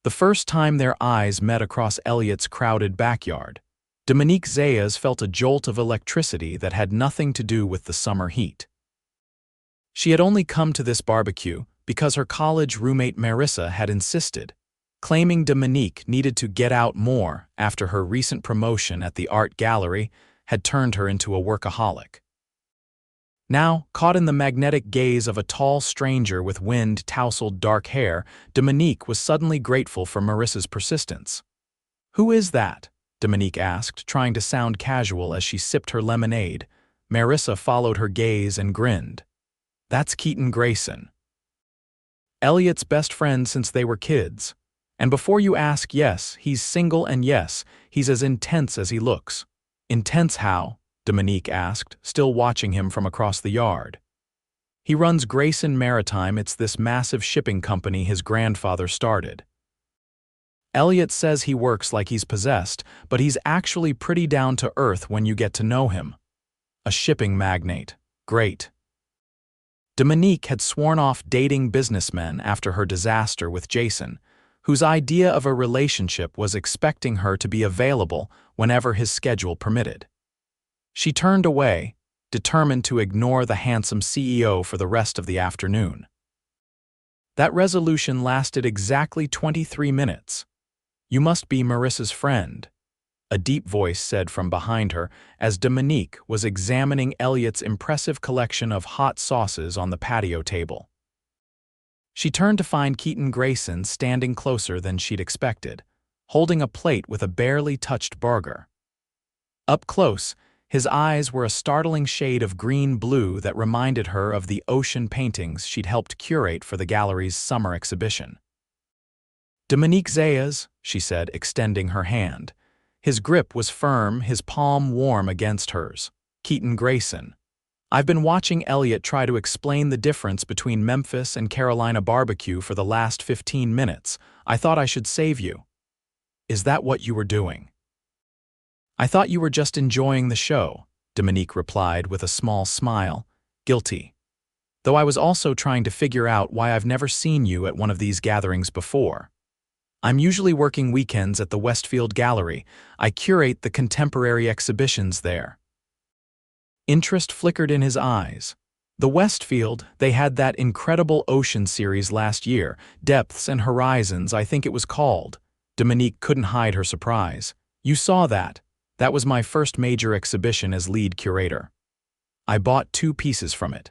The first time their eyes met across Elliot's crowded backyard, Dominique Zayas felt a jolt of electricity that had nothing to do with the summer heat. She had only come to this barbecue because her college roommate Marissa had insisted, claiming Dominique needed to get out more after her recent promotion at the art gallery had turned her into a workaholic. Now, caught in the magnetic gaze of a tall stranger with wind-tousled dark hair, Dominique was suddenly grateful for Marissa's persistence. "Who is that?" Dominique asked, trying to sound casual as she sipped her lemonade. Marissa followed her gaze and grinned. "That's Keaton Grayson. Elliot's best friend since they were kids. And before you ask, yes, he's single, and yes, he's as intense as he looks." "Intense how?" Dominique asked, still watching him from across the yard. "He runs Grayson Maritime. It's this massive shipping company his grandfather started. Elliot says he works like he's possessed, but he's actually pretty down to earth when you get to know him. A shipping magnate. Great." Dominique had sworn off dating businessmen after her disaster with Jason, whose idea of a relationship was expecting her to be available whenever his schedule permitted. She turned away, determined to ignore the handsome CEO for the rest of the afternoon. That resolution lasted exactly 23 minutes. "You must be Marissa's friend," a deep voice said from behind her as Dominique was examining Elliot's impressive collection of hot sauces on the patio table. She turned to find Keaton Grayson standing closer than she'd expected, holding a plate with a barely touched burger. Up close, his eyes were a startling shade of green-blue that reminded her of the ocean paintings she'd helped curate for the gallery's summer exhibition. "Dominique Zayas," she said, extending her hand. His grip was firm, his palm warm against hers. "Keaton Grayson. I've been watching Elliot try to explain the difference between Memphis and Carolina barbecue for the last 15 minutes. I thought I should save you." "Is that what you were doing?" "I thought you were just enjoying the show," Dominique replied with a small smile. "Guilty. Though I was also trying to figure out why I've never seen you at one of these gatherings before. I'm usually working weekends at the Westfield Gallery. I curate the contemporary exhibitions there." Interest flickered in his eyes. The Westfield, they had that incredible ocean series last year, Depths and Horizons, I think it was called. Dominique couldn't hide her surprise. "You saw that. That was my first major exhibition as lead curator. I bought 2 pieces from it.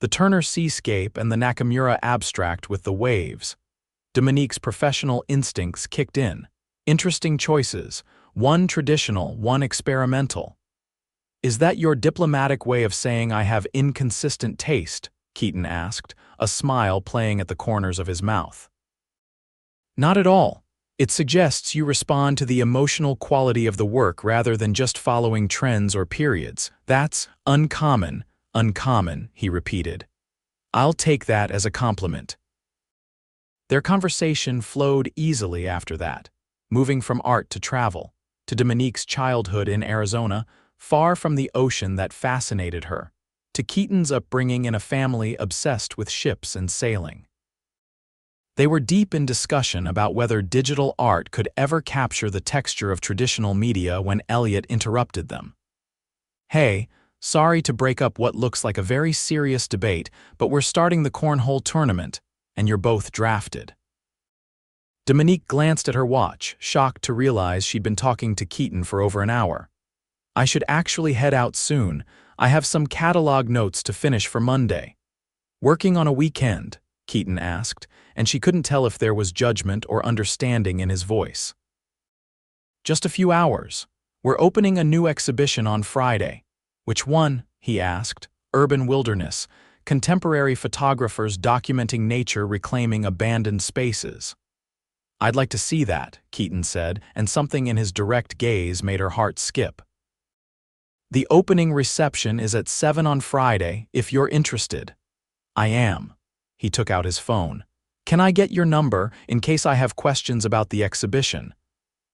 The Turner Seascape and the Nakamura Abstract with the waves." Dominique's professional instincts kicked in. "Interesting choices. One traditional, one experimental." "Is that your diplomatic way of saying I have inconsistent taste?" Keaton asked, a smile playing at the corners of his mouth. "Not at all. It suggests you respond to the emotional quality of the work rather than just following trends or periods. That's uncommon, he repeated. "I'll take that as a compliment." Their conversation flowed easily after that, moving from art to travel, to Dominique's childhood in Arizona, far from the ocean that fascinated her, to Keaton's upbringing in a family obsessed with ships and sailing. They were deep in discussion about whether digital art could ever capture the texture of traditional media when Elliot interrupted them. "Hey, sorry to break up what looks like a very serious debate, but we're starting the cornhole tournament, and you're both drafted." Dominique glanced at her watch, shocked to realize she'd been talking to Keaton for over an hour. "I should actually head out soon. I have some catalog notes to finish for Monday." "Working on a weekend?" Keaton asked, and she couldn't tell if there was judgment or understanding in his voice. "Just a few hours. We're opening a new exhibition on Friday." "Which one?" he asked. "Urban Wilderness. Contemporary photographers documenting nature reclaiming abandoned spaces." "I'd like to see that," Keaton said, and something in his direct gaze made her heart skip. "The opening reception is at 7 on Friday, if you're interested." "I am." He took out his phone. "Can I get your number in case I have questions about the exhibition?"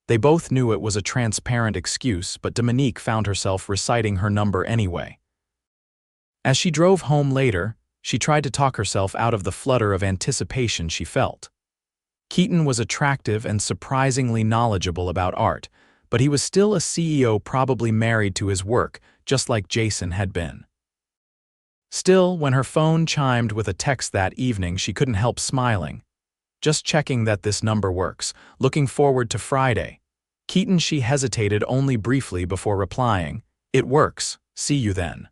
They both knew it was a transparent excuse, but Dominique found herself reciting her number anyway. As she drove home later, she tried to talk herself out of the flutter of anticipation she felt. Keaton was attractive and surprisingly knowledgeable about art, but he was still a CEO probably married to his work, just like Jason had been. Still, when her phone chimed with a text that evening, she couldn't help smiling. Just checking that this number works, looking forward to Friday. Keaton, she hesitated only briefly before replying, "It works, see you then."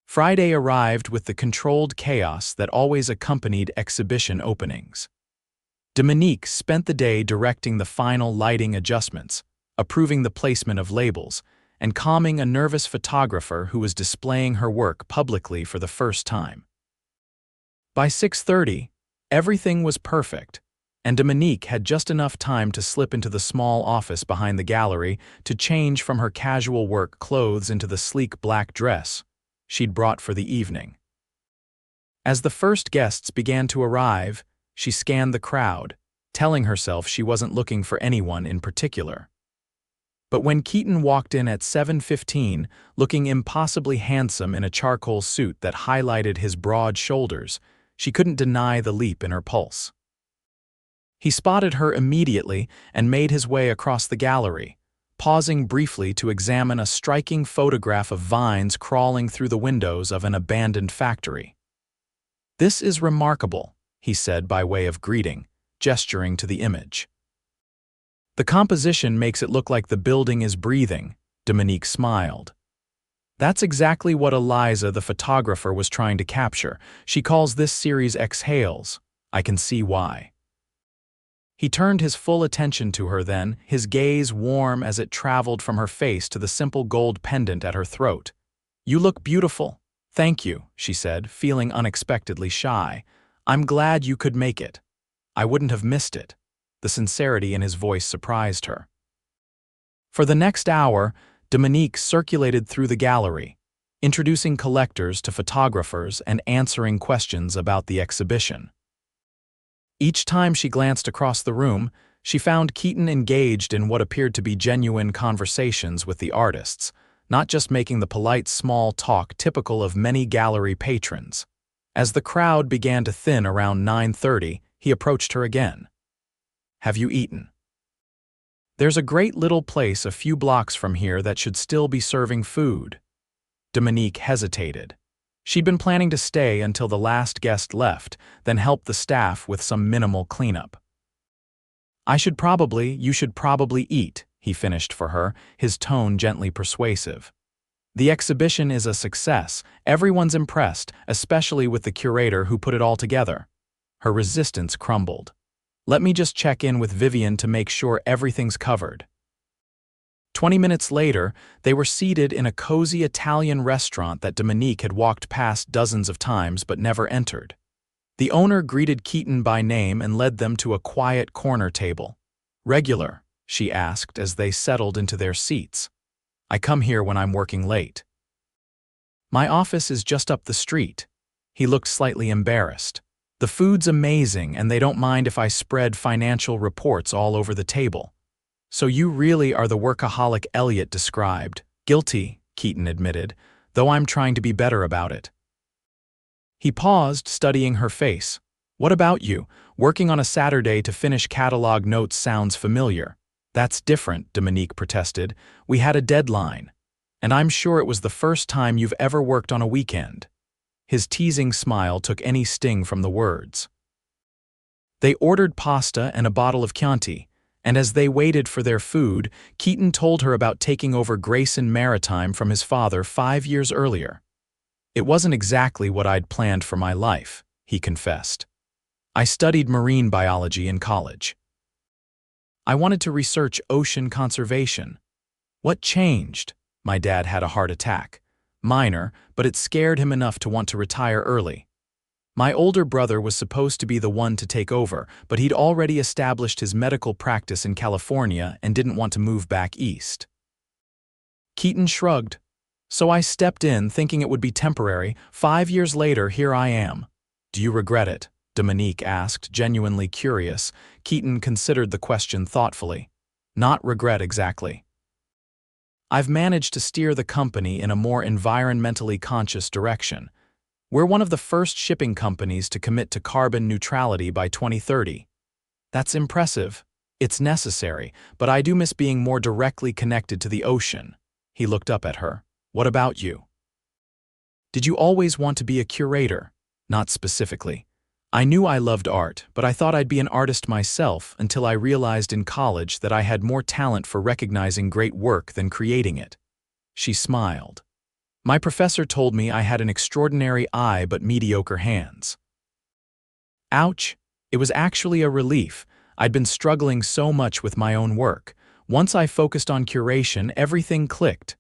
Friday arrived with the controlled chaos that always accompanied exhibition openings. Dominique spent the day directing the final lighting adjustments, approving the placement of labels, and calming a nervous photographer who was displaying her work publicly for the first time. By 6:30, everything was perfect, and Dominique had just enough time to slip into the small office behind the gallery to change from her casual work clothes into the sleek black dress she'd brought for the evening. As the first guests began to arrive, she scanned the crowd, telling herself she wasn't looking for anyone in particular. But when Keaton walked in at 7:15, looking impossibly handsome in a charcoal suit that highlighted his broad shoulders, she couldn't deny the leap in her pulse. He spotted her immediately and made his way across the gallery, pausing briefly to examine a striking photograph of vines crawling through the windows of an abandoned factory. "This is remarkable," he said by way of greeting, gesturing to the image. "The composition makes it look like the building is breathing," Dominique smiled. "That's exactly what Eliza, the photographer, was trying to capture. She calls this series Exhales. I can see why." He turned his full attention to her then, his gaze warm as it traveled from her face to the simple gold pendant at her throat. "You look beautiful." "Thank you," she said, feeling unexpectedly shy. "I'm glad you could make it. I wouldn't have missed it." The sincerity in his voice surprised her. For the next hour, Dominique circulated through the gallery, introducing collectors to photographers and answering questions about the exhibition. Each time she glanced across the room, she found Keaton engaged in what appeared to be genuine conversations with the artists, not just making the polite small talk typical of many gallery patrons. As the crowd began to thin around 9:30, he approached her again. "Have you eaten? There's a great little place a few blocks from here that should still be serving food." Dominique hesitated. She'd been planning to stay until the last guest left, then help the staff with some minimal cleanup. You should probably eat," he finished for her, his tone gently persuasive. "The exhibition is a success. Everyone's impressed, especially with the curator who put it all together." Her resistance crumbled. "Let me just check in with Vivian to make sure everything's covered." 20 minutes later, they were seated in a cozy Italian restaurant that Dominique had walked past dozens of times but never entered. The owner greeted Keaton by name and led them to a quiet corner table. "Regular?" she asked as they settled into their seats. "I come here when I'm working late." "My office is just up the street." He looked slightly embarrassed. "The food's amazing, and they don't mind if I spread financial reports all over the table." "So you really are the workaholic Elliot described." "Guilty," Keaton admitted, "though I'm trying to be better about it." He paused, studying her face. "What about you? Working on a Saturday to finish catalog notes sounds familiar." "That's different," Dominique protested. "We had a deadline. And I'm sure it was the first time you've ever worked on a weekend." His teasing smile took any sting from the words. They ordered pasta and a bottle of Chianti, and as they waited for their food, Keaton told her about taking over Grayson Maritime from his father 5 years earlier. "It wasn't exactly what I'd planned for my life," he confessed. "I studied marine biology in college. I wanted to research ocean conservation. What changed? My dad had a heart attack. Minor, but it scared him enough to want to retire early. My older brother was supposed to be the one to take over, but he'd already established his medical practice in California and didn't want to move back east." Keaton shrugged. "So I stepped in thinking it would be temporary. 5 years later, here I am." "Do you regret it?" Dominique asked, genuinely curious. Keaton considered the question thoughtfully. "Not regret exactly. I've managed to steer the company in a more environmentally conscious direction. We're one of the first shipping companies to commit to carbon neutrality by 2030. That's impressive. It's necessary, but I do miss being more directly connected to the ocean. He looked up at her. What about you? Did you always want to be a curator? Not specifically. I knew I loved art, but I thought I'd be an artist myself until I realized in college that I had more talent for recognizing great work than creating it. She smiled. My professor told me I had an extraordinary eye but mediocre hands. Ouch. It was actually a relief. I'd been struggling so much with my own work. Once I focused on curation, everything clicked.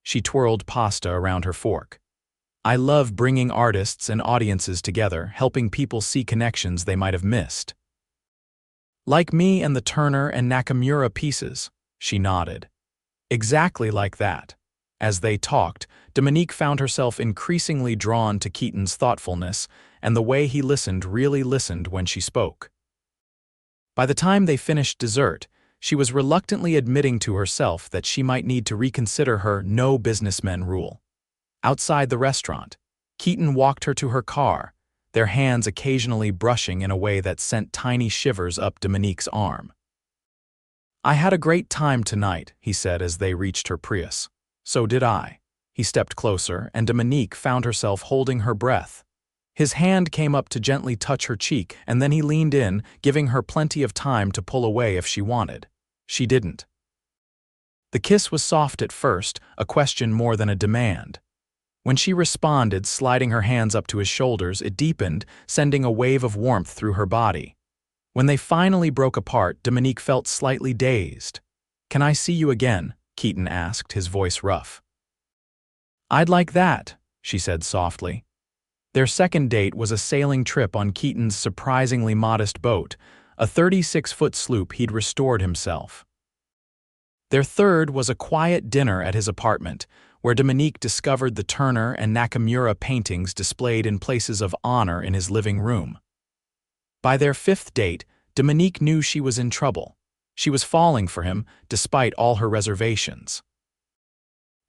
She twirled pasta around her fork. I love bringing artists and audiences together, helping people see connections they might have missed. Like me and the Turner and Nakamura pieces, she nodded. Exactly like that. As they talked, Dominique found herself increasingly drawn to Keaton's thoughtfulness and the way he really listened when she spoke. By the time they finished dessert, she was reluctantly admitting to herself that she might need to reconsider her no businessmen rule. Outside the restaurant, Keaton walked her to her car, their hands occasionally brushing in a way that sent tiny shivers up Dominique's arm. I had a great time tonight, he said as they reached her Prius. So did I. He stepped closer, and Dominique found herself holding her breath. His hand came up to gently touch her cheek, and then he leaned in, giving her plenty of time to pull away if she wanted. She didn't. The kiss was soft at first, a question more than a demand. When she responded, sliding her hands up to his shoulders, it deepened, sending a wave of warmth through her body. When they finally broke apart, Dominique felt slightly dazed. "Can I see you again?" Keaton asked, his voice rough. "I'd like that," she said softly. Their second date was a sailing trip on Keaton's surprisingly modest boat, a 36-foot sloop he'd restored himself. Their third was a quiet dinner at his apartment, where Dominique discovered the Turner and Nakamura paintings displayed in places of honor in his living room. By their fifth date, Dominique knew she was in trouble. She was falling for him, despite all her reservations.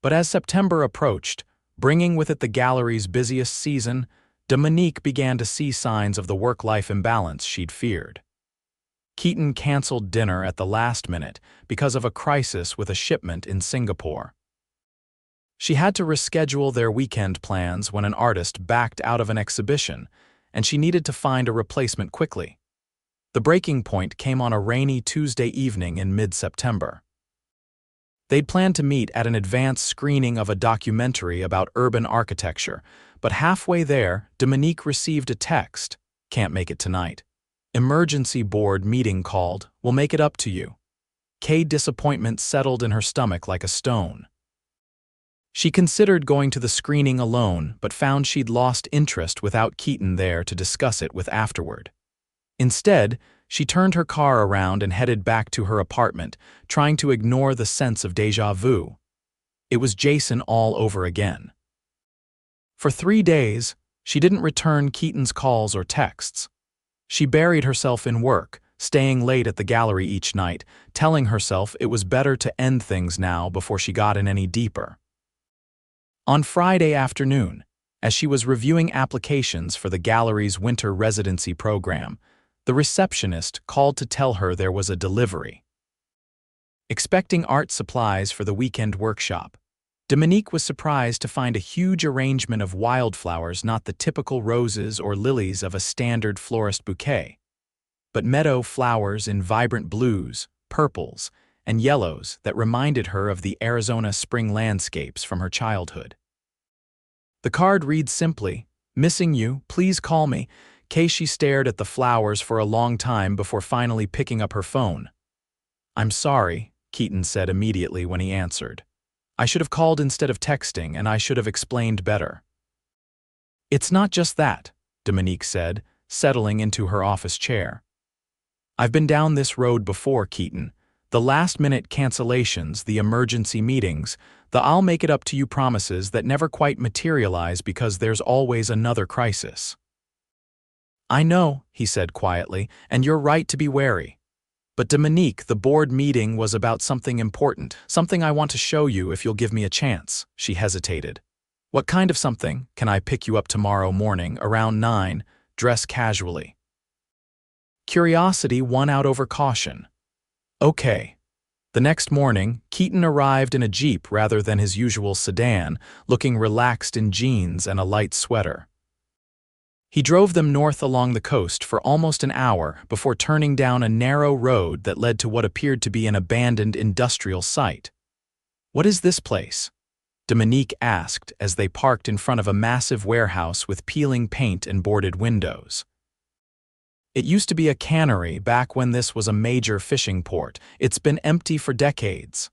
But as September approached, bringing with it the gallery's busiest season, Dominique began to see signs of the work-life imbalance she'd feared. Keaton canceled dinner at the last minute because of a crisis with a shipment in Singapore. She had to reschedule their weekend plans when an artist backed out of an exhibition, and she needed to find a replacement quickly. The breaking point came on a rainy Tuesday evening in mid-September. They'd planned to meet at an advanced screening of a documentary about urban architecture, but halfway there, Dominique received a text. "Can't make it tonight. Emergency board meeting called. We'll make it up to you." Disappointment settled in her stomach like a stone. She considered going to the screening alone, but found she'd lost interest without Keaton there to discuss it with afterward. Instead, she turned her car around and headed back to her apartment, trying to ignore the sense of déjà vu. It was Jason all over again. For 3 days, she didn't return Keaton's calls or texts. She buried herself in work, staying late at the gallery each night, telling herself it was better to end things now before she got in any deeper. On Friday afternoon, as she was reviewing applications for the gallery's winter residency program, the receptionist called to tell her there was a delivery. Expecting art supplies for the weekend workshop, Dominique was surprised to find a huge arrangement of wildflowers, not the typical roses or lilies of a standard florist bouquet, but meadow flowers in vibrant blues, purples, and yellows that reminded her of the Arizona spring landscapes from her childhood. The card read simply, "Missing you, please call me." She stared at the flowers for a long time before finally picking up her phone. "I'm sorry," Keaton said immediately when he answered. "I should have called instead of texting, and I should have explained better." "It's not just that," Dominique said, settling into her office chair. "I've been down this road before, Keaton. The last-minute cancellations, the emergency meetings, the I'll make it up to you promises that never quite materialize because there's always another crisis." "I know," he said quietly, "and you're right to be wary. But Dominique, the board meeting was about something important, something I want to show you if you'll give me a chance." She hesitated. "What kind of something? Can I pick you up tomorrow morning, around 9, dress casually?" Curiosity won out over caution. Okay. The next morning, Keaton arrived in a Jeep rather than his usual sedan, looking relaxed in jeans and a light sweater. He drove them north along the coast for almost an hour before turning down a narrow road that led to what appeared to be an abandoned industrial site. "What is this place?" Dominique asked as they parked in front of a massive warehouse with peeling paint and boarded windows. "It used to be a cannery back when this was a major fishing port. It's been empty for decades."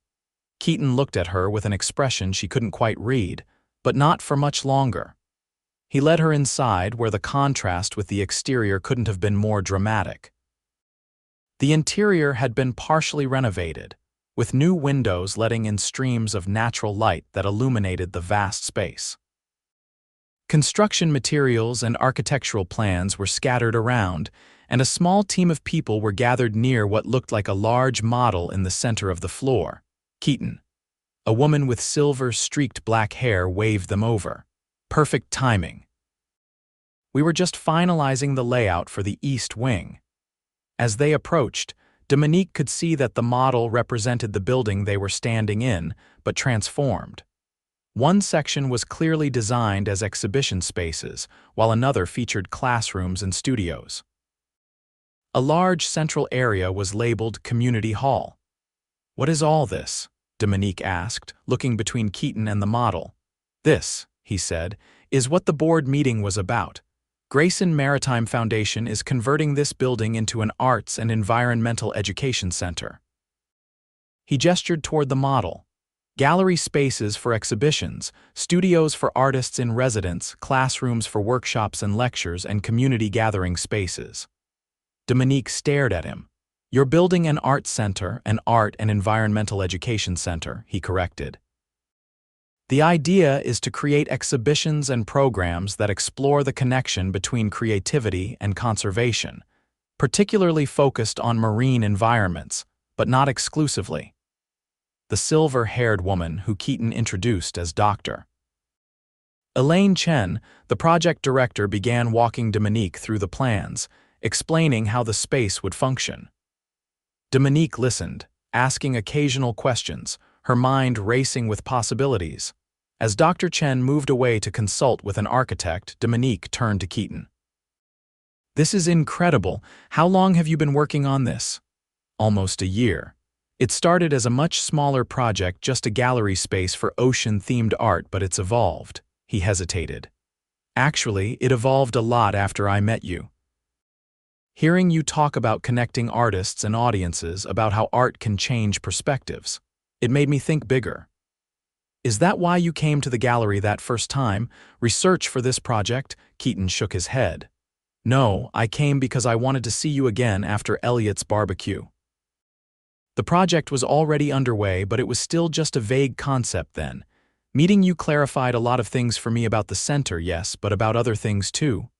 Keaton looked at her with an expression she couldn't quite read, but not for much longer. He led her inside where the contrast with the exterior couldn't have been more dramatic. The interior had been partially renovated, with new windows letting in streams of natural light that illuminated the vast space. Construction materials and architectural plans were scattered around, and a small team of people were gathered near what looked like a large model in the center of the floor. Keaton. A woman with silver-streaked black hair waved them over. Perfect timing. "We were just finalizing the layout for the East Wing." As they approached, Dominique could see that the model represented the building they were standing in, but transformed. One section was clearly designed as exhibition spaces, while another featured classrooms and studios. A large central area was labeled Community Hall. "What is all this?" Dominique asked, looking between Keaton and the model. "This," he said, "is what the board meeting was about. Grayson Maritime Foundation is converting this building into an arts and environmental education center." He gestured toward the model. "Gallery spaces for exhibitions, studios for artists in residence, classrooms for workshops and lectures, and community gathering spaces." Dominique stared at him. "You're building an art center, an art and environmental education center," he corrected. "The idea is to create exhibitions and programs that explore the connection between creativity and conservation, particularly focused on marine environments, but not exclusively." The silver-haired woman who Keaton introduced as Dr. Elaine Chen, the project director, began walking Dominique through the plans, explaining how the space would function. Dominique listened, asking occasional questions, her mind racing with possibilities. As Dr. Chen moved away to consult with an architect, Dominique turned to Keaton. "This is incredible. How long have you been working on this?" "Almost a year. It started as a much smaller project, just a gallery space for ocean-themed art, but it's evolved." He hesitated. "Actually, it evolved a lot after I met you. Hearing you talk about connecting artists and audiences, about how art can change perspectives, it made me think bigger." "Is that why you came to the gallery that first time? Research for this project?" Keaton shook his head. "No, I came because I wanted to see you again after Elliot's barbecue." The project was already underway, but it was still just a vague concept then. "Meeting you clarified a lot of things for me about the center, yes, but about other things too."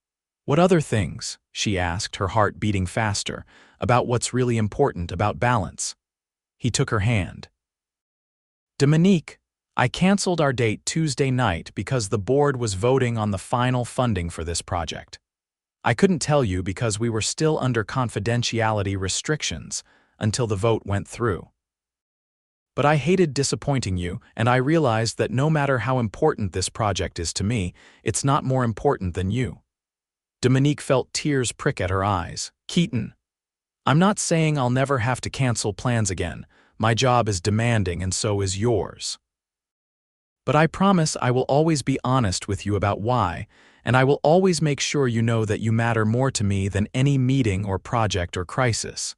"What other things?" she asked, her heart beating faster. "About what's really important, about balance." He took her hand. "Dominique, I canceled our date Tuesday night because the board was voting on the final funding for this project. I couldn't tell you because we were still under confidentiality restrictions until the vote went through. But I hated disappointing you, and I realized that no matter how important this project is to me, it's not more important than you." Dominique felt tears prick at her eyes. "Keaton, I'm not saying I'll never have to cancel plans again. My job is demanding, and so is yours. But I promise I will always be honest with you about why, and I will always make sure you know that you matter more to me than any meeting or project or crisis."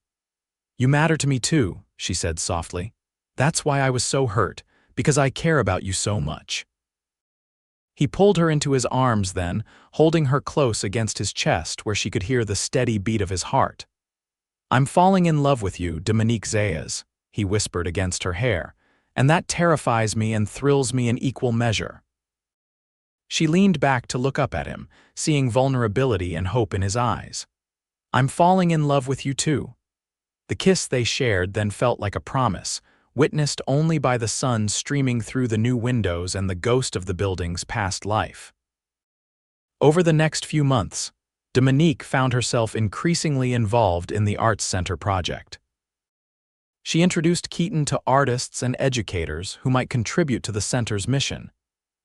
"You matter to me too," she said softly. "That's why I was so hurt, because I care about you so much." He pulled her into his arms then, holding her close against his chest where she could hear the steady beat of his heart. "I'm falling in love with you, Dominique Zayas," he whispered against her hair, "and that terrifies me and thrills me in equal measure." She leaned back to look up at him, seeing vulnerability and hope in his eyes. "I'm falling in love with you too." The kiss they shared then felt like a promise, witnessed only by the sun streaming through the new windows and the ghost of the building's past life. Over the next few months, Dominique found herself increasingly involved in the Arts Center project. She introduced Keaton to artists and educators who might contribute to the center's mission,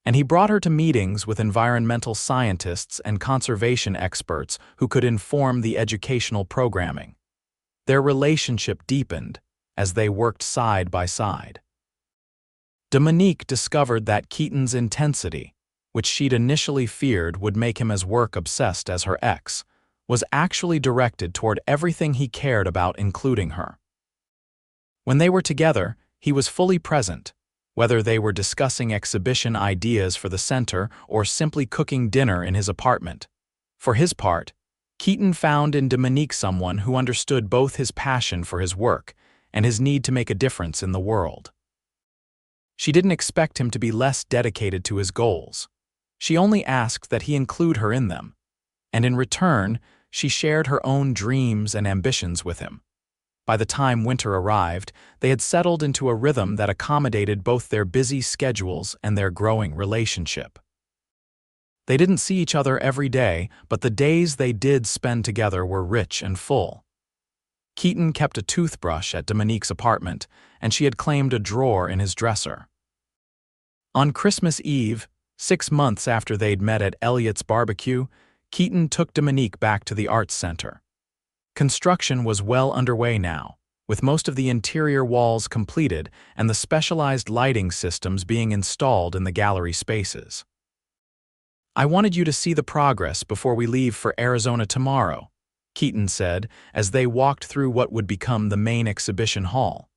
and he brought her to meetings with environmental scientists and conservation experts who could inform the educational programming. Their relationship deepened as they worked side by side. Dominique discovered that Keaton's intensity, which she'd initially feared would make him as work-obsessed as her ex, was actually directed toward everything he cared about, including her. When they were together, he was fully present, whether they were discussing exhibition ideas for the center or simply cooking dinner in his apartment. For his part, Keaton found in Dominique someone who understood both his passion for his work and his need to make a difference in the world. She didn't expect him to be less dedicated to his goals. She only asked that he include her in them, and in return, she shared her own dreams and ambitions with him. By the time winter arrived, they had settled into a rhythm that accommodated both their busy schedules and their growing relationship. They didn't see each other every day, but the days they did spend together were rich and full. Keaton kept a toothbrush at Dominique's apartment, and she had claimed a drawer in his dresser. On Christmas Eve, 6 months after they'd met at Elliot's barbecue, Keaton took Dominique back to the Arts Center. Construction was well underway now, with most of the interior walls completed and the specialized lighting systems being installed in the gallery spaces. "I wanted you to see the progress before we leave for Arizona tomorrow," Keaton said as they walked through what would become the main exhibition hall.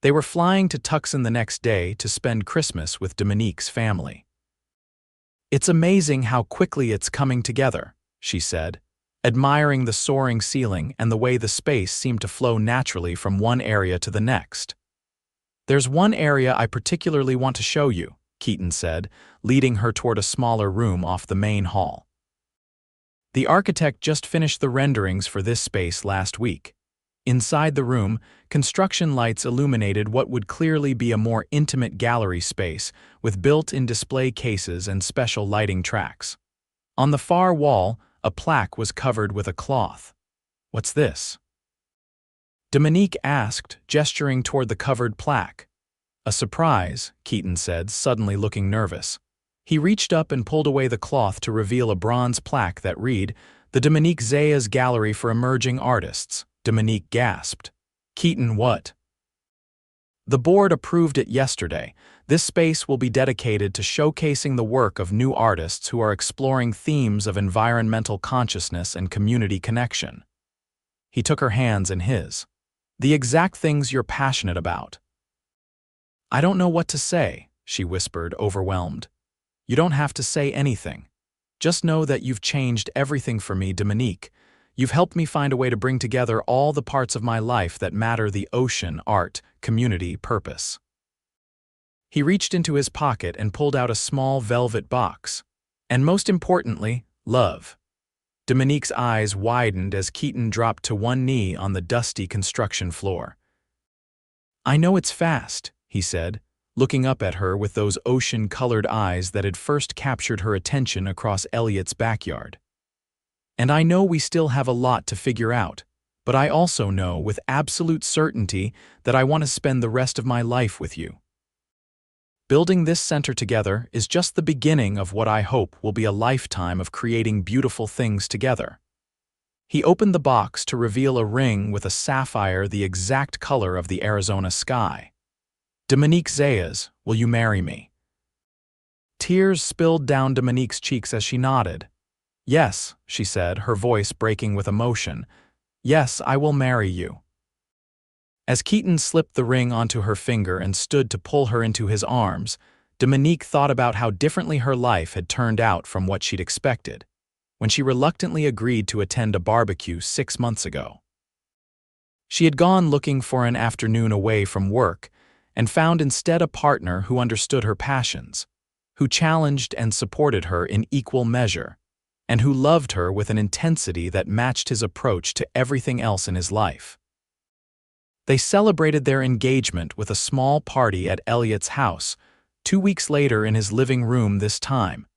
They were flying to Tucson the next day to spend Christmas with Dominique's family. "It's amazing how quickly it's coming together," she said, admiring the soaring ceiling and the way the space seemed to flow naturally from one area to the next. "There's one area I particularly want to show you," Keaton said, leading her toward a smaller room off the main hall. The architect just finished the renderings for this space last week. Inside the room, construction lights illuminated what would clearly be a more intimate gallery space with built-in display cases and special lighting tracks. On the far wall, a plaque was covered with a cloth. "What's this?" Dominique asked, gesturing toward the covered plaque. "A surprise," Keaton said, suddenly looking nervous. He reached up and pulled away the cloth to reveal a bronze plaque that read, "The Dominique Zayas Gallery for Emerging Artists." Dominique gasped. "Keaton, what?" "The board approved it yesterday. This space will be dedicated to showcasing the work of new artists who are exploring themes of environmental consciousness and community connection." He took her hands in his. "The exact things you're passionate about." "I don't know what to say," she whispered, overwhelmed. "You don't have to say anything. Just know that you've changed everything for me, Dominique. You've helped me find a way to bring together all the parts of my life that matter: the ocean, art, community, purpose." He reached into his pocket and pulled out a small velvet box. "And most importantly, love." Dominique's eyes widened as Keaton dropped to one knee on the dusty construction floor. "I know it's fast," he said, looking up at her with those ocean-colored eyes that had first captured her attention across Elliot's backyard. "And I know we still have a lot to figure out, but I also know with absolute certainty that I want to spend the rest of my life with you. Building this center together is just the beginning of what I hope will be a lifetime of creating beautiful things together." He opened the box to reveal a ring with a sapphire the exact color of the Arizona sky. "Dominique Zayas, will you marry me?" Tears spilled down Dominique's cheeks as she nodded. "Yes," she said, her voice breaking with emotion. "Yes, I will marry you." As Keaton slipped the ring onto her finger and stood to pull her into his arms, Dominique thought about how differently her life had turned out from what she'd expected when she reluctantly agreed to attend a barbecue 6 months ago. She had gone looking for an afternoon away from work and found instead a partner who understood her passions, who challenged and supported her in equal measure, and who loved her with an intensity that matched his approach to everything else in his life. They celebrated their engagement with a small party at Elliot's house, 2 weeks later in his living room this time,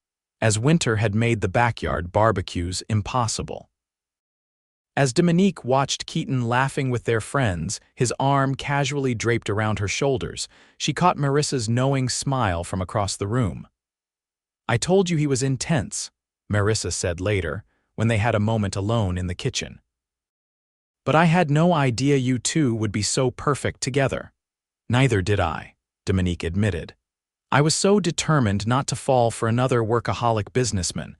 as winter had made the backyard barbecues impossible. As Dominique watched Keaton laughing with their friends, his arm casually draped around her shoulders, she caught Marissa's knowing smile from across the room. "I told you he was intense," Marissa said later, when they had a moment alone in the kitchen. "But I had no idea you two would be so perfect together." "Neither did I," Dominique admitted. "I was so determined not to fall for another workaholic businessman,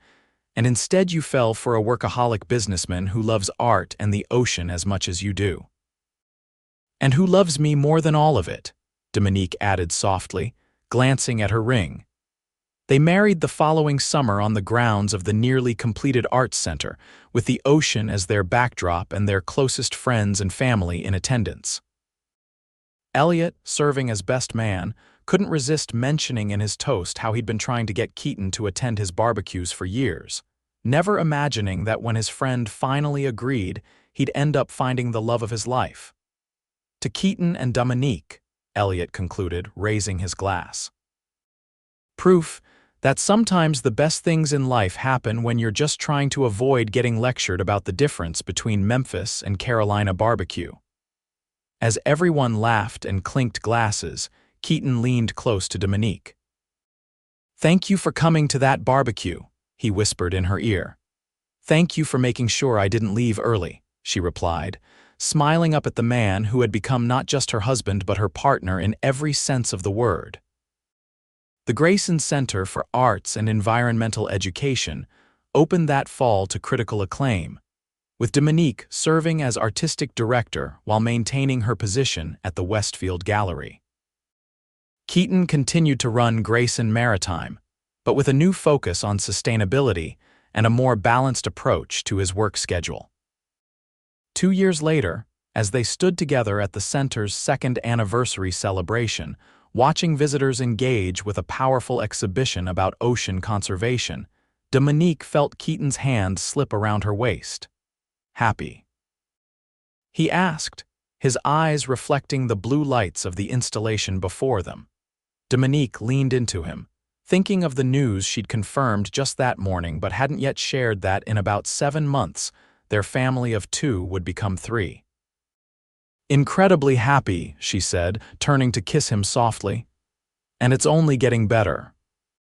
and instead you fell for a workaholic businessman who loves art and the ocean as much as you do." "And who loves me more than all of it," Dominique added softly, glancing at her ring. They married the following summer on the grounds of the nearly completed arts center, with the ocean as their backdrop and their closest friends and family in attendance. Elliot, serving as best man, couldn't resist mentioning in his toast how he'd been trying to get Keaton to attend his barbecues for years, never imagining that when his friend finally agreed, he'd end up finding the love of his life. "To Keaton and Dominique," Elliot concluded, raising his glass. "Proof that sometimes the best things in life happen when you're just trying to avoid getting lectured about the difference between Memphis and Carolina barbecue." As everyone laughed and clinked glasses, Keaton leaned close to Dominique. "Thank you for coming to that barbecue," he whispered in her ear. "Thank you for making sure I didn't leave early," she replied, smiling up at the man who had become not just her husband but her partner in every sense of the word. The Grayson Center for Arts and Environmental Education opened that fall to critical acclaim, with Dominique serving as artistic director while maintaining her position at the Westfield Gallery. Keaton continued to run Grayson Maritime, but with a new focus on sustainability and a more balanced approach to his work schedule. 2 years later, as they stood together at the center's second anniversary celebration, watching visitors engage with a powerful exhibition about ocean conservation, Dominique felt Keaton's hand slip around her waist. "Happy?" he asked, his eyes reflecting the blue lights of the installation before them. Dominique leaned into him, thinking of the news she'd confirmed just that morning but hadn't yet shared that in about 7 months, their family of 2 would become 3. "Incredibly happy," she said, turning to kiss him softly. "And it's only getting better."